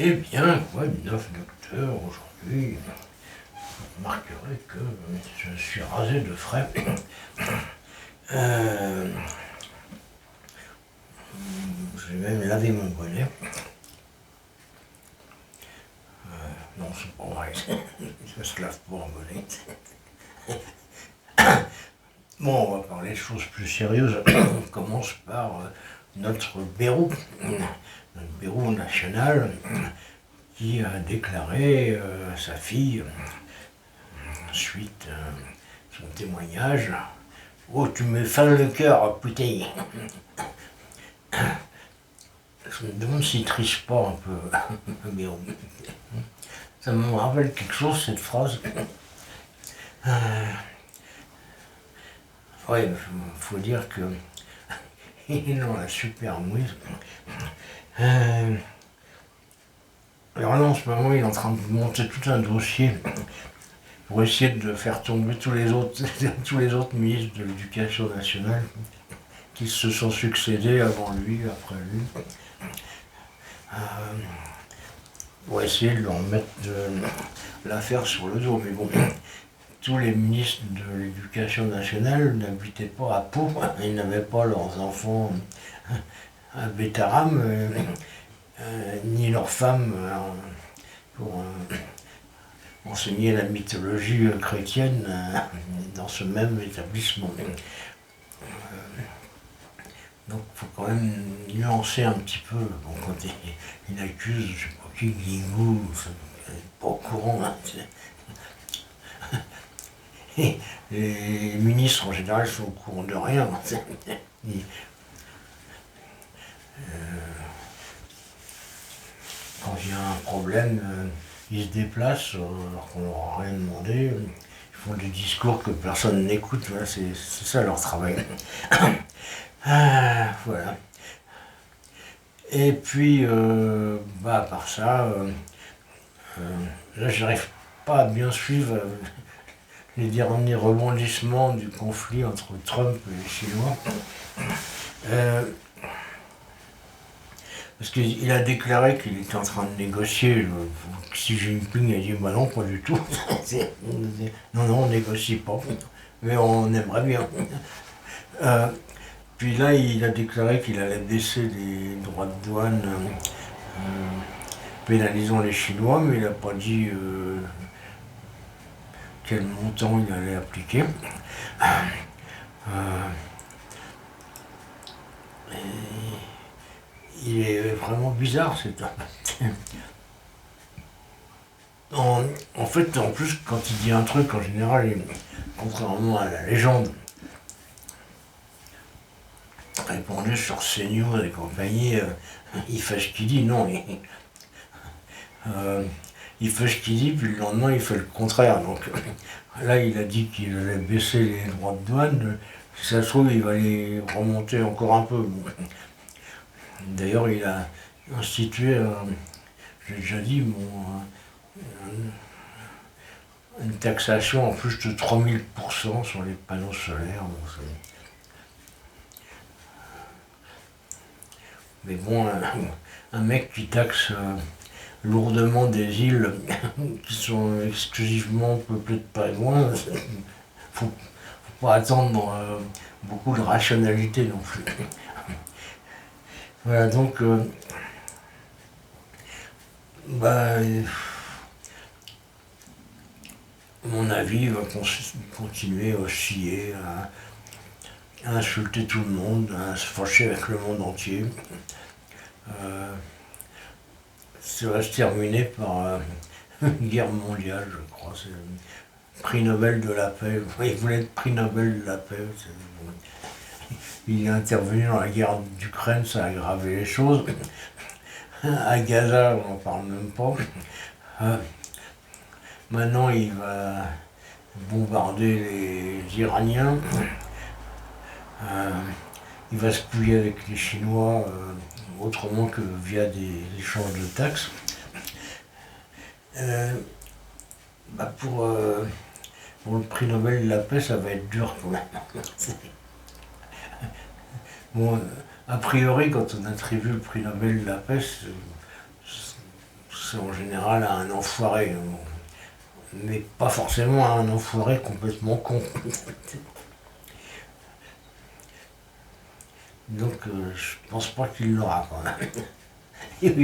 Eh bien, quoi, 9 docteurs aujourd'hui, vous remarquerez que je suis rasé de frais. Euh, J'ai même lavé mon bonnet. Non, c'est pas vrai, ça se lave pas un bonnet. Bon, on va parler de choses plus sérieuses. On commence par notre Bérou, notre Bérou national, qui a déclaré à sa fille, suite à son témoignage, oh, tu me fends le cœur, putain. Je me demande s'il triche pas un peu, Bérou. Ça me rappelle quelque chose, cette phrase. Ouais, faut dire que il est dans la super mouise. Alors là, en ce moment, il est en train de monter tout un dossier pour essayer de faire tomber tous les autres, tous les autres ministres de l'Éducation nationale qui se sont succédés avant lui, après lui, pour essayer de leur mettre l'affaire sur le dos. Mais bon, tous les ministres de l'Éducation nationale n'habitaient pas à Pau, ils n'avaient pas leurs enfants à Bétaram, ni leurs femmes pour enseigner la mythologie chrétienne dans ce même établissement. Donc il faut quand même nuancer un petit peu. Bon, quand il accuse, je sais pas qui, Guigou, pas au courant. Hein, les ministres en général sont au courant de rien. Quand il y a un problème, ils se déplacent alors qu'on leur a rien demandé. Ils font des discours que personne n'écoute. Voilà, c'est ça leur travail. Voilà. Et puis, à part ça, là, j'arrive pas à bien suivre les derniers rebondissements du conflit entre Trump et les Chinois. Parce qu'il a déclaré qu'il était en train de négocier. Xi Jinping a dit bah non, pas du tout. Non, on négocie pas. Mais on aimerait bien. Puis là, il a déclaré qu'il allait baisser les droits de douane pénalisant les Chinois, mais il n'a pas dit quel montant il allait appliquer. Il est vraiment bizarre cet homme. En fait, en plus, quand il dit un truc, en général, contrairement à la légende, répondu sur CNews et compagnie, il fait ce qu'il dit. Non, il fait ce qu'il dit, puis le lendemain, il fait le contraire. Donc là, il a dit qu'il allait baisser les droits de douane. Si ça se trouve, il va les remonter encore un peu. D'ailleurs, il a institué, j'ai déjà dit, une taxation en plus de 3000% sur les panneaux solaires. Mais bon, un mec qui taxe lourdement des îles qui sont exclusivement peuplées de pingouins, faut pas attendre beaucoup de rationalité non plus. Voilà, donc, à mon avis, il va continuer à osciller, à insulter tout le monde, à se fâcher avec le monde entier. Ça va se terminer par une guerre mondiale, je crois. C'est le prix Nobel de la paix. Il voulait être prix Nobel de la paix. Il est intervenu dans la guerre d'Ukraine, ça a aggravé les choses. À Gaza, on n'en parle même pas. Maintenant, il va bombarder les Iraniens. Il va se plier avec les Chinois autrement que via des échanges de taxes. Pour le prix Nobel de la paix, ça va être dur quand même. Bon, a priori, quand on attribue le prix Nobel de la paix, pense en général à un enfoiré, mais pas forcément à un enfoiré complètement con. Donc je pense pas qu'il l'aura quand même.